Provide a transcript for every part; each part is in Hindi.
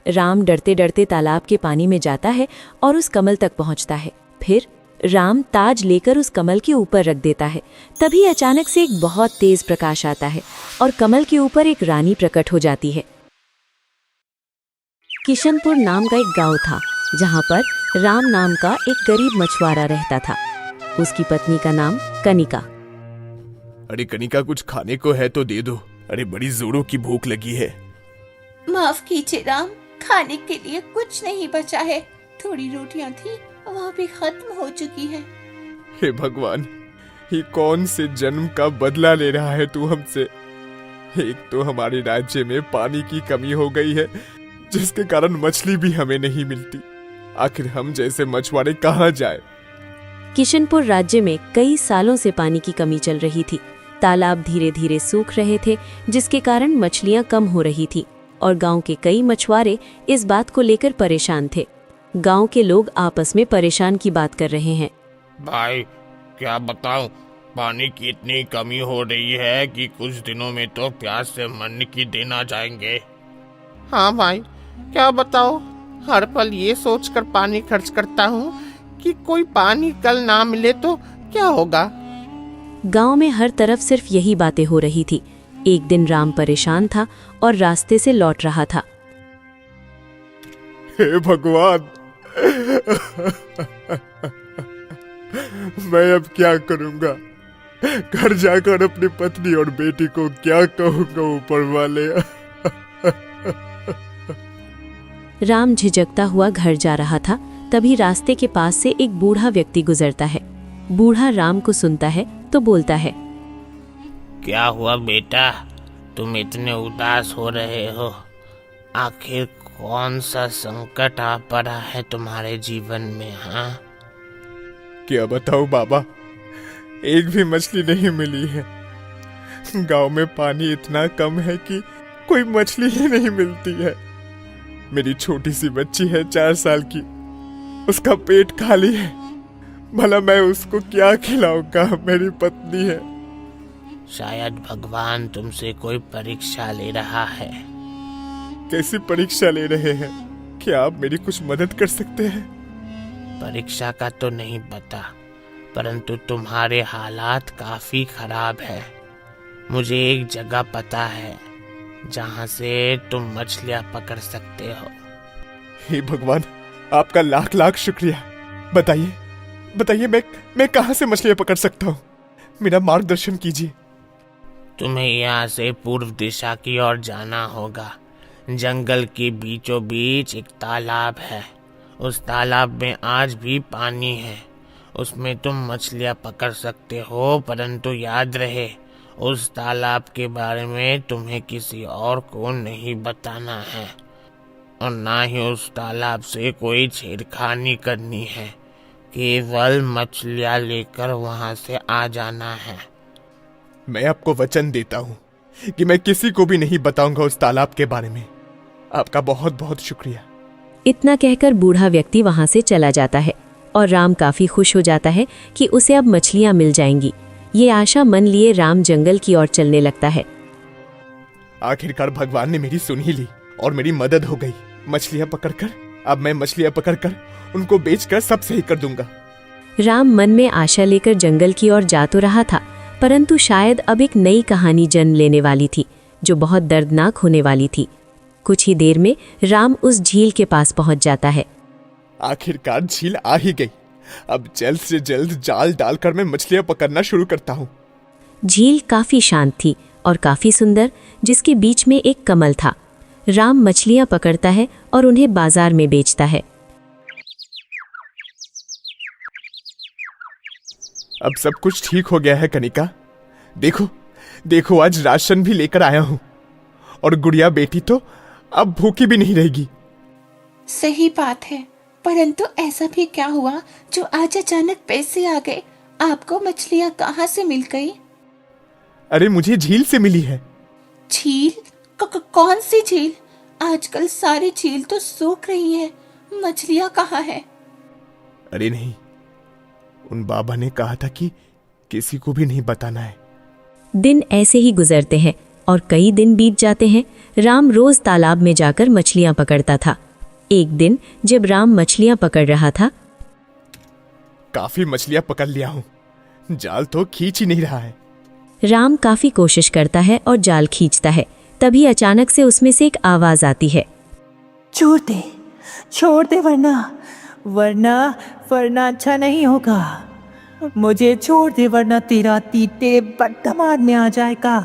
राम डरते डरते तालाब के पानी में जाता है और उस कमल तक पहुंचता है। फिर राम ताज लेकर उस कमल के ऊपर रख देता है। तभी अचानक से एक बहुत तेज प्रकाश आता है और कमल के ऊपर एक रानी प्रकट हो जाती है। किशनपुर नाम का एक गांव था जहां पर राम नाम का एक गरीब मछुआरा रहता था। उसकी पत्नी का नाम कनिका। अरे कनिका, कुछ खाने को है तो दे दो। अरे बड़ी जोरों की भूख लगी है। माफ कीजिए राम, खाने के लिए कुछ नहीं बचा है। थोड़ी रोटियां थी, वह भी खत्म हो चुकी है। हे भगवान, ये कौन से जन्म का बदला ले रहा है तू हमसे। एक तो हमारे राज्य में पानी की कमी हो गई है, जिसके कारण मछली भी हमें नहीं मिलती। आखिर हम जैसे मछुआरे कहाँ जाए। किशनपुर राज्य में कई सालों से पानी की कमी चल रही थी। तालाब धीरे धीरे सूख रहे थे, जिसके कारण मछलियां कम हो रही थी और गांव के कई मछुआरे इस बात को लेकर परेशान थे। गांव के लोग आपस में परेशान की बात कर रहे हैं। भाई क्या बताऊं, पानी की इतनी कमी हो रही है कि कुछ दिनों में तो प्यास से मरने की दिन आ जाएंगे। हाँ भाई, क्या बताओ, हर पल ये सोचकर पानी खर्च करता हूँ कि कोई पानी कल ना मिले तो क्या होगा। गांव में हर तरफ सिर्फ यही बातें हो रही थी। एक दिन राम परेशान था और रास्ते से लौट रहा था। हे भगवान, मैं अब क्या करूंगा। घर जाकर अपनी पत्नी और बेटी को क्या कहूंगा ऊपर वाले। राम झिझकता हुआ घर जा रहा था। तभी रास्ते के पास से एक बूढ़ा व्यक्ति गुजरता है। बूढ़ा राम को सुनता है तो बोलता है, क्या हुआ बेटा, तुम इतने उदास हो रहे हो। आखिर कौन सा संकट आ पड़ा है तुम्हारे जीवन में। हाँ, क्या बताऊं बाबा, एक भी मछली नहीं मिली है। गांव में पानी इतना कम है कि कोई मछली ही नहीं मिलती है। मेरी छोटी सी बच्ची है 4 साल की, उसका पेट खाली है। भला मैं उसको क्या खिलाऊंगा। मेरी पत्नी है। शायद भगवान तुमसे कोई परीक्षा ले रहा है। कैसी परीक्षा ले रहे हैं? क्या आप मेरी कुछ मदद कर सकते हैं? परीक्षा का तो नहीं पता, परंतु तुम्हारे हालात काफी खराब है। मुझे एक जगह पता है जहाँ से तुम मछलियाँ पकड़ सकते हो। हे भगवान, आपका लाख लाख शुक्रिया। बताइए बताइए, मैं कहाँ से मछलियाँ पकड़ सकता हूँ? मेरा मार्गदर्शन कीजिए। तुम्हें यहाँ से पूर्व दिशा की ओर जाना होगा। जंगल के बीचों बीच एक तालाब है। उस तालाब में आज भी पानी है। उसमें तुम मछलियाँ पकड़ सकते हो, परंतु याद रहे, उस तालाब के बारे में तुम्हें किसी और को नहीं बताना है और ना ही उस तालाब से कोई छेड़खानी करनी है। केवल मछलियाँ लेकर वहाँ से आ जाना है। मैं आपको वचन देता हूँ कि मैं किसी को भी नहीं बताऊंगा उस तालाब के बारे में। आपका बहुत बहुत शुक्रिया। इतना कहकर बूढ़ा व्यक्ति वहां से चला जाता है और राम काफी खुश हो जाता है कि उसे अब मछलियां मिल जाएंगी। ये आशा मन लिए राम जंगल की ओर चलने लगता है। आखिरकार भगवान ने मेरी सुन ही ली और मेरी मदद हो गई। मछलियां पकड़कर अब मैं मछलियां पकड़कर उनको बेचकर सब सही कर दूंगा। राम मन में आशा लेकर जंगल की ओर जा तो रहा था, परंतु शायद अब एक नई कहानी जन्म लेने वाली थी जो बहुत दर्दनाक होने वाली थी। कुछ ही देर में राम उस झील के पास पहुंच जाता है। आखिरकार झील आ ही गई। अब जल्द से जल्द जाल डालकर मैं मछलियां पकड़ना शुरू करता हूँ। झील काफी शांत थी और काफी सुंदर, जिसके बीच में एक कमल था। राम मछलियां पकड़ता है और उन्हें बाजार में बेचता है। अब सब कुछ ठीक हो गया है कनिका। देखो देखो, आज राशन भी लेकर आया हूँ और गुड़िया बेटी तो अब भूखी भी नहीं रहेगी। सही बात है, परंतु ऐसा भी क्या हुआ जो आज अचानक पैसे आ गए? आपको मछलियाँ कहाँ से मिल गई? अरे मुझे झील से मिली है। झील? कौन सी झील? आजकल सारी झील तो सूख रही है। मछलियाँ कहाँ है? अरे नहीं, उन बाबा ने कहा था कि किसी को भी नहीं बताना है। दिन ऐसे ही गुजरते हैं। और कई दिन बीत जाते हैं। राम रोज तालाब में जाकर मछलियां पकड़ता था। एक दिन जब राम मछलियां पकड़ रहा था, काफी मछलियां पकड़ लिया हूँ, जाल तो खींच ही नहीं रहा है। राम काफी कोशिश करता है और जाल खींचता है। तभी अचानक से उसमें से एक आवाज आती है, छोड़ दे वरना वरना वरना अच्छा नहीं होगा। मुझे छोड़ दे वरना तेरा तीते बट्टा मारने आ जाएगा।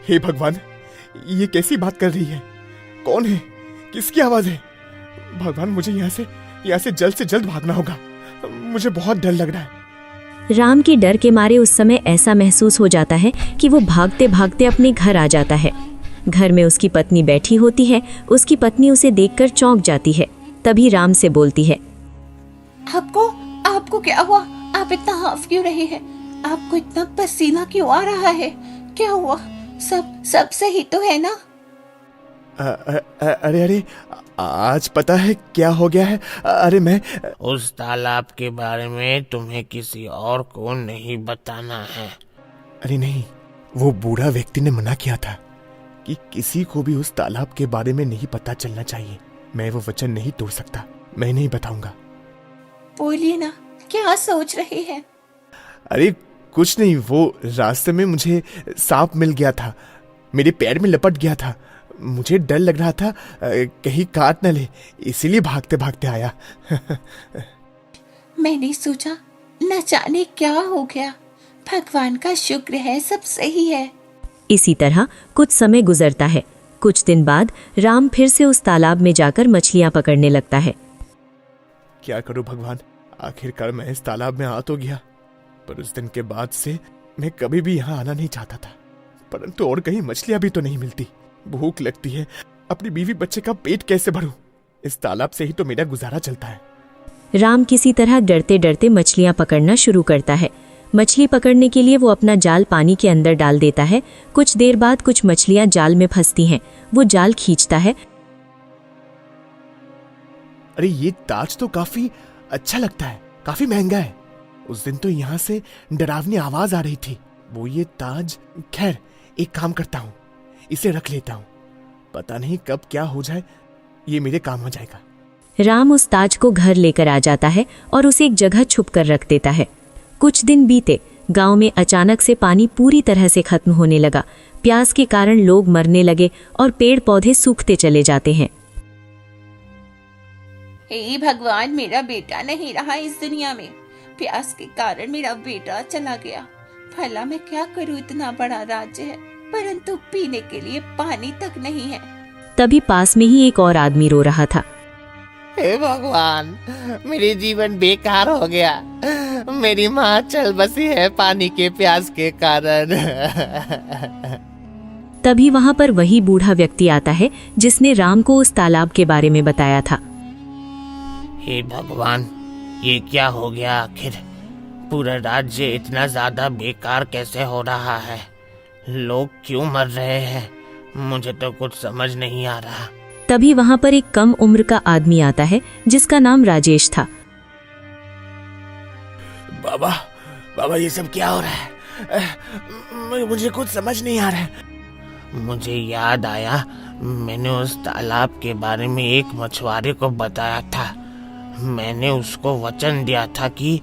हे भगवान, ये कैसी बात कर रही है? कौन है? किसकी आवाज है? भगवान, मुझे यहाँ से जल्द भागना होगा। मुझे बहुत डर लग रहा है। राम के डर के मारे उस समय ऐसा महसूस हो जाता है कि वो भागते भागते अपने घर आ जाता है। घर में उसकी पत्नी बैठी होती है। उसकी पत्नी उसे देखकर चौंक जाती है। तभी राम से बोलती है, आपको क्या हुआ? आप इतना हाफ क्यों रहे हैं? आपको इतना पसीना क्यों आ रहा है? क्या हुआ? सब सही तो है ना? अरे आज पता है क्या हो गया है? अरे मैं उस तालाब के बारे में तुम्हें किसी और को नहीं बताना है। अरे नहीं, वो बूढ़ा व्यक्ति ने मना किया था कि किसी को भी उस तालाब के बारे में नहीं पता चलना चाहिए। मैं वो वचन नहीं तोड़ सकता। मैं नहीं बताऊंगा। बोलिए ना, क्या सोच रहे हैं? अरे कुछ नहीं, वो रास्ते में मुझे सांप मिल गया था, मेरे पैर में लपट गया था। मुझे डर लग रहा था कहीं काट न ले, इसीलिए भागते भागते आया। मैंने सोचा न जाने क्या हो गया। भगवान का शुक्र है, सब सही है। इसी तरह कुछ समय गुजरता है। कुछ दिन बाद राम फिर से उस तालाब में जाकर मछलियां पकड़ने लगता है। क्या करूं भगवान, आखिरकार मैं इस तालाब में आ तो गया, पर उस दिन के बाद से मैं कभी भी यहाँ आना नहीं चाहता था। परंतु और कहीं मछलियां भी तो नहीं मिलती। भूख लगती है, अपनी बीवी बच्चे का पेट कैसे भरूं? इस तालाब से ही तो मेरा गुजारा चलता है। राम किसी तरह डरते डरते मछलियां पकड़ना शुरू करता है। मछली पकड़ने के लिए वो अपना जाल पानी के अंदर डाल देता है। कुछ देर बाद कुछ मछलियां जाल में फंसती हैं। वो जाल खींचता है। अरे ये ताज तो काफी अच्छा लगता है, काफी महंगा है। उस दिन तो यहाँ से डरावनी आवाज आ रही थी। वो ये ताज, खैर एक काम करता हूँ, इसे रख लेता हूँ। पता नहीं कब क्या हो जाए, ये मेरे काम आ जाएगा। राम उस ताज को घर लेकर आ जाता है और उसे एक जगह छुप कर रख देता है। कुछ दिन बीते। गांव में अचानक से पानी पूरी तरह से खत्म होने लगा। प्यास के कारण लोग मरने लगे और पेड़ पौधे सूखते चले जाते हैं। हे भगवान, मेरा बेटा नहीं रहा इस दुनिया में। प्यास के कारण मेरा बेटा चला गया। भला मैं क्या करूं? इतना बड़ा राज्य है, परंतु पीने के लिए पानी तक नहीं है। तभी पास में ही एक और आदमी रो रहा था। हे भगवान, मेरी जीवन बेकार हो गया। मेरी माँ चल बसी है पानी के प्यास के कारण। तभी वहां पर वही बूढ़ा व्यक्ति आता है जिसने राम को उस तालाब के बारे में बताया था। हे भगवान, ये क्या हो गया आखिर? पूरा राज्य इतना ज्यादा बेकार कैसे हो रहा है? लोग क्यों मर रहे हैं? मुझे तो कुछ समझ नहीं आ रहा। तभी वहां पर एक कम उम्र का आदमी आता है जिसका नाम राजेश था। बाबा ये सब क्या हो रहा है? मुझे कुछ समझ नहीं आ रहा है। मुझे याद आया, मैंने उस तालाब के बारे में एक मछुआरे को बताया था। मैंने उसको वचन दिया था कि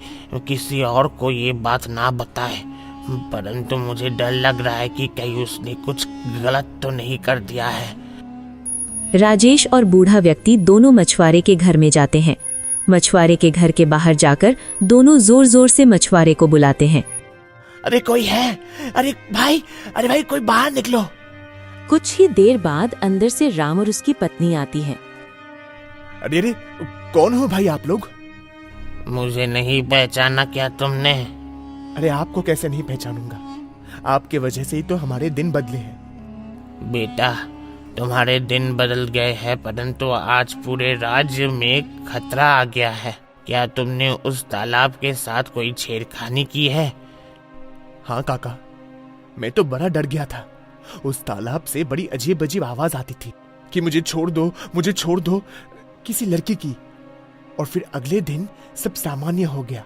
किसी और को ये बात ना बताए, परंतु मुझे डर लग रहा है कि कहीं उसने कुछ गलत तो नहीं कर दिया है। राजेश और बूढ़ा व्यक्ति दोनों मछुआरे के घर में जाते हैं। मछुआरे के घर के बाहर जाकर दोनों जोर जोर से मछुआरे को बुलाते हैं। अरे कोई है? अरे भाई कोई बाहर निकलो। कुछ ही देर बाद अंदर से राम और उसकी पत्नी आती हैं। अरे कौन हो भाई आप लोग? मुझे नहीं पहचाना क्या तुमने? अरे आपको कैसे नहीं पहचानूंगा? आपके वजह से ही तो हमारे दिन बदले हैं। बेटा, तुम्हारे दिन बदल गए हैं, परंतु आज पूरे राज्य में खतरा आ गया है। क्या तुमने उस तालाब के साथ कोई छेड़खानी की है? हाँ काका, मैं तो बड़ा डर गया था। उस तालाब से बड़ी अजीब अजीब आवाज आती थी कि मुझे छोड़ दो, किसी लड़की की। और फिर अगले दिन सब सामान्य हो गया।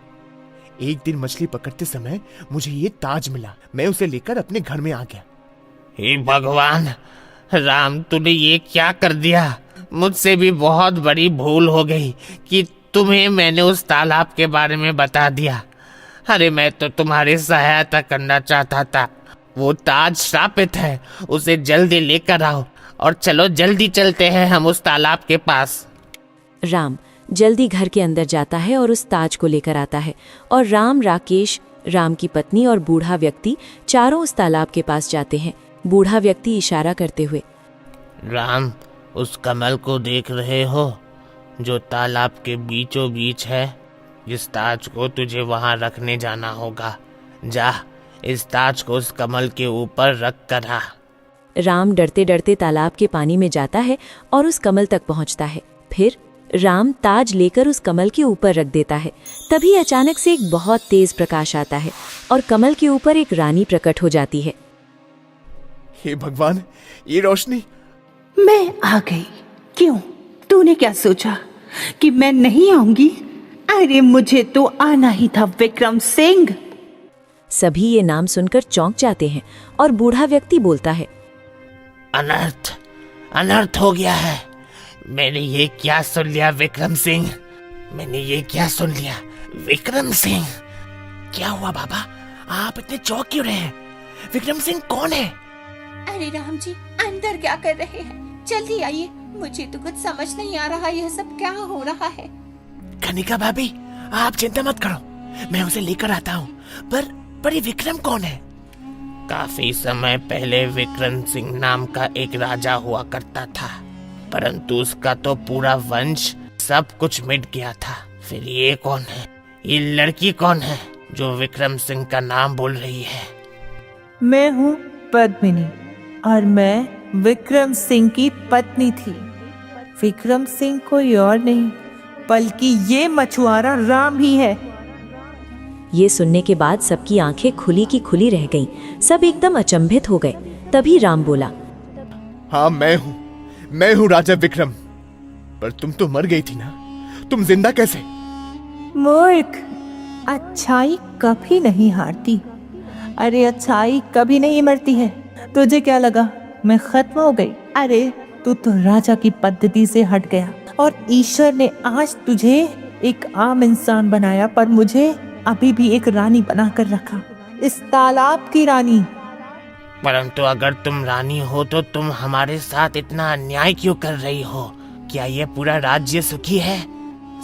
एक दिन मछली पकड़ते समय मुझे ये ताज मिला। मैं उसे लेकर अपने घर में आ गया। हे भगवान, राम तूने ये क्या कर दिया? मुझसे भी बहुत बड़ी भूल हो गई कि तुम्हें मैंने उस तालाब के बारे में बता दिया। अरे मैं तो तुम्हारी सहायता करना चाहता था। वो ताज श्रापित है, उसे जल्दी लेकर आओ और चलो जल्दी चलते हैं हम उस तालाब के पास। राम जल्दी घर के अंदर जाता है और उस ताज को लेकर आता है और राम, राकेश, राम की पत्नी और बूढ़ा व्यक्ति चारों उस तालाब के पास जाते हैं। बूढ़ा व्यक्ति इशारा करते हुए, राम, उस कमल को देख रहे हो जो तालाब के बीचों बीच है? इस ताज को तुझे वहां रखने जाना होगा। जा, इस ताज को उस कमल के ऊपर रख कर आ। राम डरते डरते तालाब के पानी में जाता है और उस कमल तक पहुंचता है। फिर राम ताज लेकर उस कमल के ऊपर रख देता है। तभी अचानक से एक बहुत तेज प्रकाश आता है और कमल के ऊपर एक रानी प्रकट हो जाती है। हे भगवान, ये रोशनी! मैं आ गई। क्यों, तूने क्या सोचा कि मैं नहीं आऊंगी? अरे मुझे तो आना ही था, विक्रम सिंह। सभी ये नाम सुनकर चौंक जाते हैं और बूढ़ा व्यक्ति बोलता है, अनर्थ, अनर्थ हो गया है। मैंने ये क्या सुन लिया विक्रम सिंह? मैंने ये क्या सुन लिया विक्रम सिंह? क्या हुआ बाबा, आप इतने चौंक क्यों रहे हैं? विक्रम सिंह कौन है? अरे राम जी, अंदर क्या कर रहे हैं? जल्दी आइए, मुझे तो कुछ समझ नहीं आ रहा, यह सब क्या हो रहा है। कनिका भाभी, आप चिंता मत करो, मैं उसे लेकर आता हूँ। पर ये विक्रम कौन है? काफी समय पहले विक्रम सिंह नाम का एक राजा हुआ करता था, परंतु उसका तो पूरा वंश सब कुछ मिट गया था। फिर ये कौन है? ये लड़की कौन है जो विक्रम सिंह का नाम बोल रही है? मैं हूँ पद्मिनी और मैं विक्रम सिंह की पत्नी थी। विक्रम सिंह कोई और नहीं बल्कि ये मछुआरा राम ही है। ये सुनने के बाद सबकी आंखें खुली की खुली रह गईं। सब एकदम अचंभित हो गए। तभी राम बोला, हाँ, मैं हूँ राजा विक्रम। पर तुम तो मर गई थी ना, तुम जिंदा कैसे? मूर्ख, अच्छाई कभी नहीं हारती। अरे अच्छाई कभी नहीं मरती है। तुझे क्या लगा मैं खत्म हो गई? अरे तू तो राजा की पद्धति से हट गया और ईश्वर ने आज तुझे एक आम इंसान बनाया, पर मुझे अभी भी एक रानी बनाकर रखा, इस तालाब की रानी। परंतु अगर तुम रानी हो तो तुम हमारे साथ इतना अन्याय क्यों कर रही हो? क्या ये पूरा राज्य सुखी है?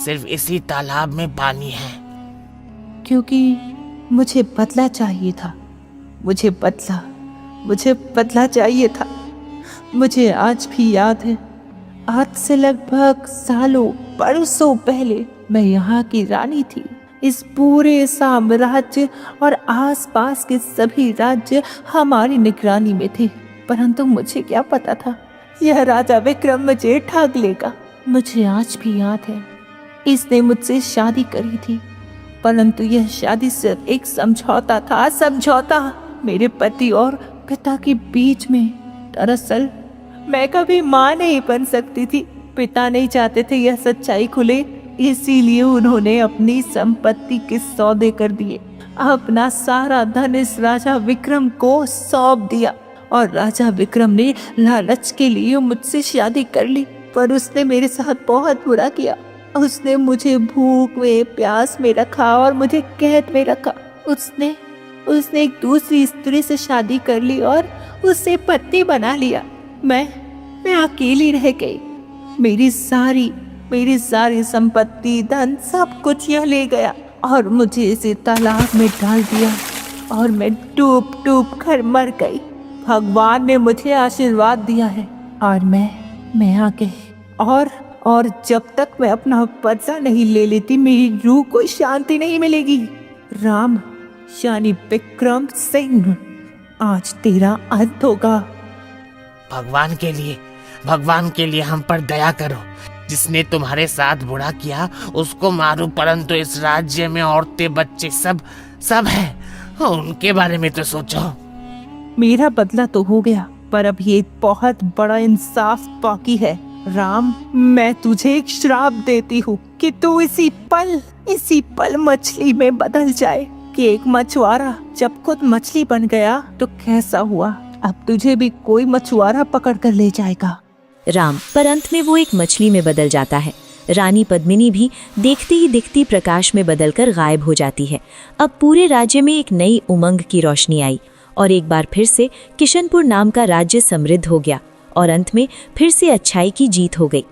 सिर्फ इसी तालाब में पानी है। क्योंकि मुझे बदला चाहिए था। मुझे बदला चाहिए था। मुझे आज भी याद है, आज से लगभग सालों बरसों पहले मैं यहाँ की रानी थी। इस पूरे साम्राज्य और आसपास के सभी राज्य हमारी निगरानी में थे, परंतु मुझे क्या पता था यह राजा विक्रम मुझे ठग लेगा। मुझे आज भी याद है, इसने मुझसे शादी करी थी, परंतु यह शादी सिर्फ एक समझौता था, समझौता मेरे पति और पिता के बीच में। दरअसल मैं कभी मां नहीं बन सकती थी। पिता नहीं चाहते थे यह सच्चाई खुले, इसीलिए उन्होंने अपनी संपत्ति के सौदे कर दिए। अपना सारा धन इस राजा विक्रम को सौंप दिया और राजा विक्रम ने लालच के लिए मुझसे शादी कर ली। पर उसने मेरे साथ बहुत बुरा किया। उसने मुझे भूख में, प्यास में रखा और मुझे कैद में रखा। उसने एक दूसरी स्त्री से शादी कर ली और उसे पति बना लिया। मैं अकेली रह गई। मेरी सारी संपत्ति, धन, सब कुछ यह ले गया और मुझे इसे तालाब में डाल दिया और मैं डूब कर मर गई। भगवान ने मुझे आशीर्वाद दिया है और मैं आ गई। और जब तक मैं अपना बदला नहीं ले लेती, मेरी रूह को शांति नहीं मिलेगी। राम यानी विक्रम सिंह, आज तेरा अंत होगा। भगवान के लिए हम पर दया करो। जिसने तुम्हारे साथ बुरा किया उसको मारो, परंतु इस राज्य में औरतें, बच्चे सब हैं, उनके बारे में तो सोचो। मेरा बदला तो हो गया, पर अब ये बहुत बड़ा इंसाफ बाकी है। राम, मैं तुझे एक श्राप देती हूँ कि तू इसी पल मछली में बदल जाए। कि एक मछुआरा जब खुद मछली बन गया तो कैसा हुआ, अब तुझे भी कोई मछुआरा पकड़ कर ले जाएगा। राम, पर अंत में वो एक मछली में बदल जाता है। रानी पद्मिनी भी देखती ही दिखती प्रकाश में बदलकर गायब हो जाती है। अब पूरे राज्य में एक नई उमंग की रोशनी आई और एक बार फिर से किशनपुर नाम का राज्य समृद्ध हो गया और अंत में फिर से अच्छाई की जीत हो गई।